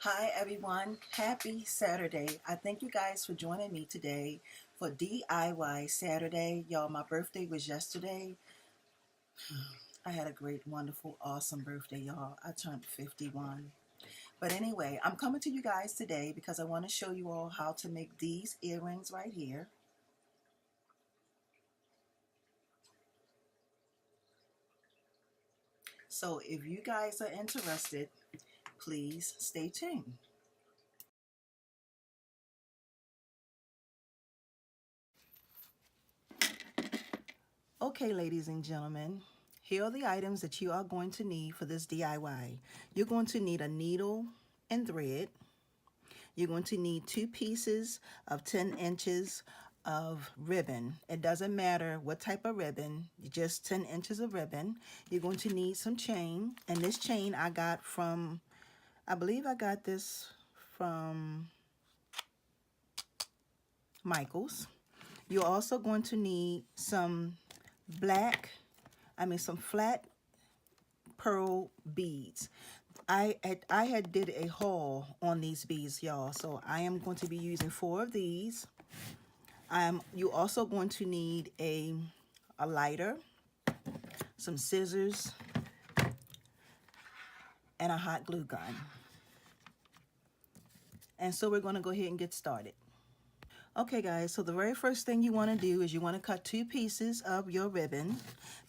Hi everyone, happy Saturday. I thank you guys for joining me today for DIY Saturday. Y'all, my birthday was yesterday. I had a great, wonderful, awesome birthday, y'all. I turned 51. But anyway, I'm coming to you guys today because I want to show you all how to make these earrings right here. So if you guys are interested, please stay tuned. Okay, ladies and gentlemen, here are the items that you are going to need for this DIY. You're going to need a needle and thread. You're going to need 2 pieces of 10 inches of ribbon. It doesn't matter what type of ribbon, just 10 inches of ribbon. You're going to need some chain, and this chain I got from, I believe I got this from Michaels. You're also going to need some some flat pearl beads. I had did a haul on these beads, y'all, so I am going to be using 4 of these. You also going to need a lighter, some scissors, and a hot glue gun. And so we're going to go ahead and get started. Okay guys, so the very first thing you want to do is you want to cut 2 pieces of your ribbon,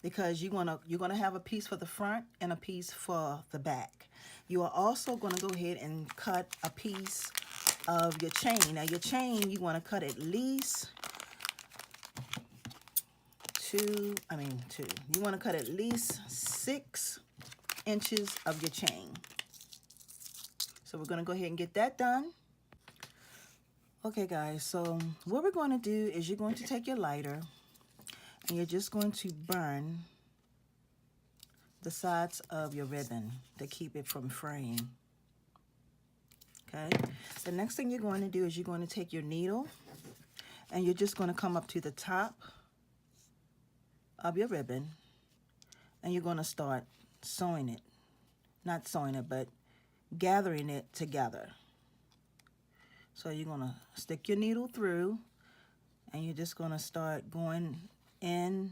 because you're going to have a piece for the front and a piece for the back. You are also going to go ahead and cut a piece of your chain. Now your chain, you want to cut at least two. You want to cut at least 6 inches of your chain. So we're going to go ahead and get that done. Okay guys, so what we're going to do is you're going to take your lighter and you're just going to burn the sides of your ribbon to keep it from fraying. Okay, the next thing you're going to do is you're going to take your needle and you're just going to come up to the top of your ribbon and you're going to start sewing it. Not sewing it, but gathering it together. So you're going to stick your needle through and you're just going to start going in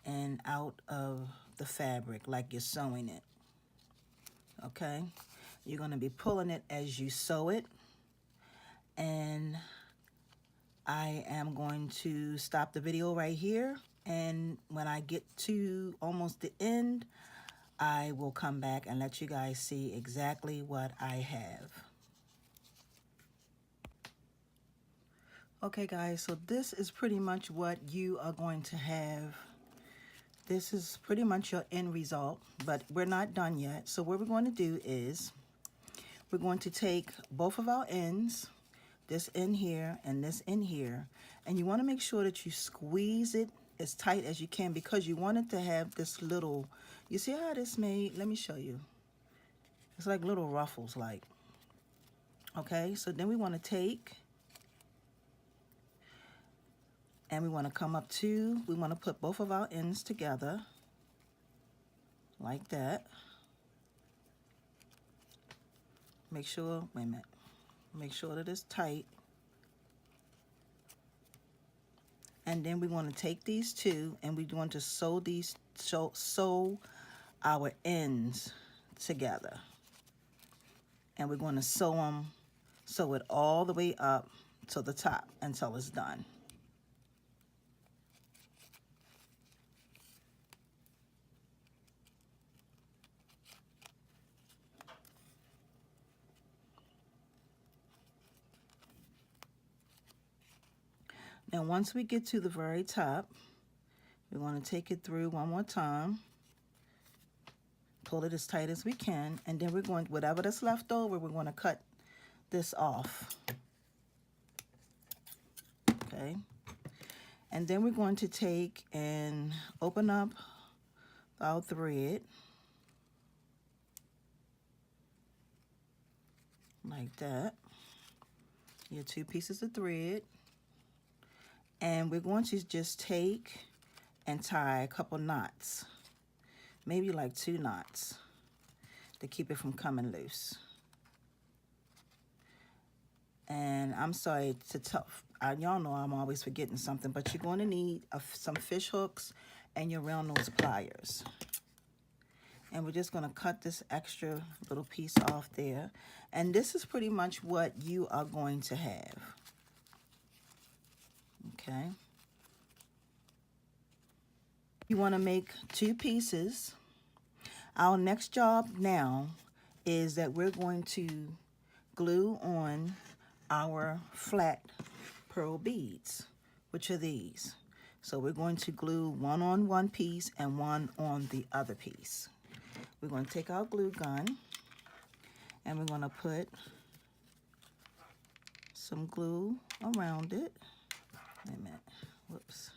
and out of the fabric like you're sewing it. Okay, you're going to be pulling it as you sew it, and I am going to stop the video right here, and when I get to almost the end I will come back and let you guys see exactly what I have. Okay guys, so this is pretty much what you are going to have. This is pretty much your end result, but we're not done yet. So what we're going to do is we're going to take both of our ends, this end here and this end here, and you want to make sure that you squeeze it as tight as you can, because you want it to have this little, you see how this made? Let me show you. It's like little ruffles, like. Okay, so then we want to take and we want to come up to, we want to put both of our ends together like that. Make sure, wait a minute, make sure that it's tight. And then we want to take these two and we want to sew our ends together. And we're going to sew it all the way up to the top until it's done. Now once we get to the very top, we want to take it through one more time, pull it as tight as we can, and then we're going, whatever that's left over, we're going to cut this off. Okay, and then we're going to take and open up our thread like that, your 2 pieces of thread, and we're going to just take and tie a couple knots, maybe like 2 knots, to keep it from coming loose. And I'm sorry to tell, y'all know I'm always forgetting something, but you're going to need some fish hooks and your round nose pliers. And we're just going to cut this extra little piece off there. And this is pretty much what you are going to have. Okay. You want to make 2 pieces. Our next job now is that we're going to glue on our flat pearl beads, which are these. So we're going to glue one on one piece and one on the other piece. We're going to take our glue gun and we're going to put some glue around it. Wait a minute. Whoops.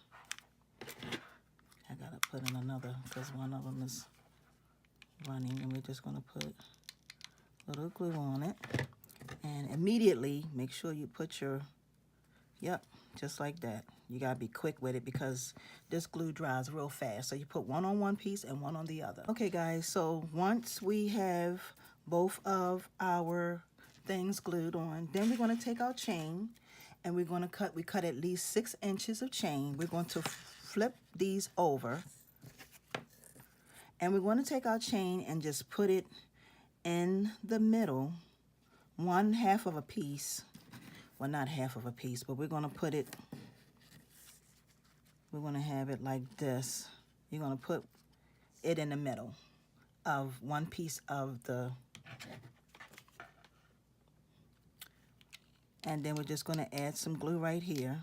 I got to put in another because one of them is running, and we're just going to put a little glue on it. And immediately make sure you put your, yep, just like that. You got to be quick with it because this glue dries real fast. So you put one on one piece and one on the other. Okay, guys, so once we have both of our things glued on, then we're going to take our chain and we're going to we cut at least 6 inches of chain. We're going to flip these over. And we're going to take our chain and just put it in the middle, 1/2 of a piece. Well, not half of a piece, but we're going to put it, we're going to have it like this. You're going to put it in the middle of one piece of the, and then we're just going to add some glue right here.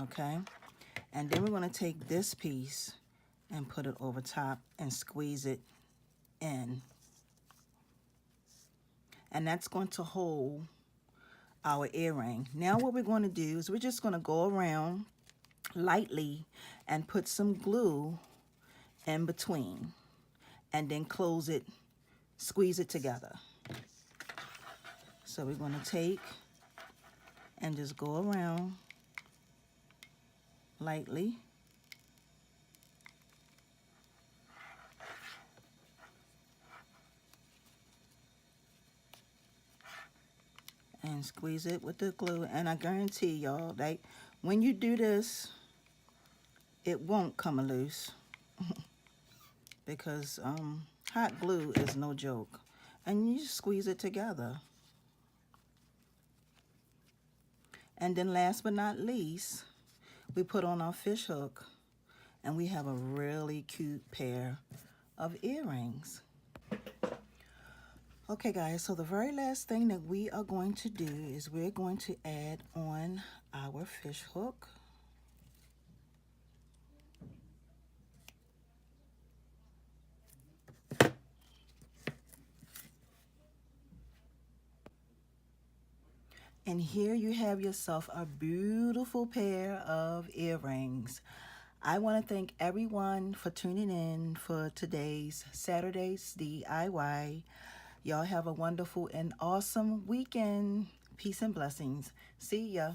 Okay. And then we're going to take this piece and put it over top and squeeze it in. And that's going to hold our earring. Now what we're going to do is we're just going to go around lightly and put some glue in between and then close it, squeeze it together. So we're going to take and just go around lightly. And squeeze it with the glue. And I guarantee y'all, like, when you do this, it won't come loose. Because hot glue is no joke. And you just squeeze it together. And then last but not least, we put on our fish hook. And we have a really cute pair of earrings. Okay, guys, so the very last thing that we are going to do is we're going to add on our fish hook. And here you have yourself a beautiful pair of earrings. I want to thank everyone for tuning in for today's Saturday's DIY. Y'all have a wonderful and awesome weekend. Peace and blessings. See ya.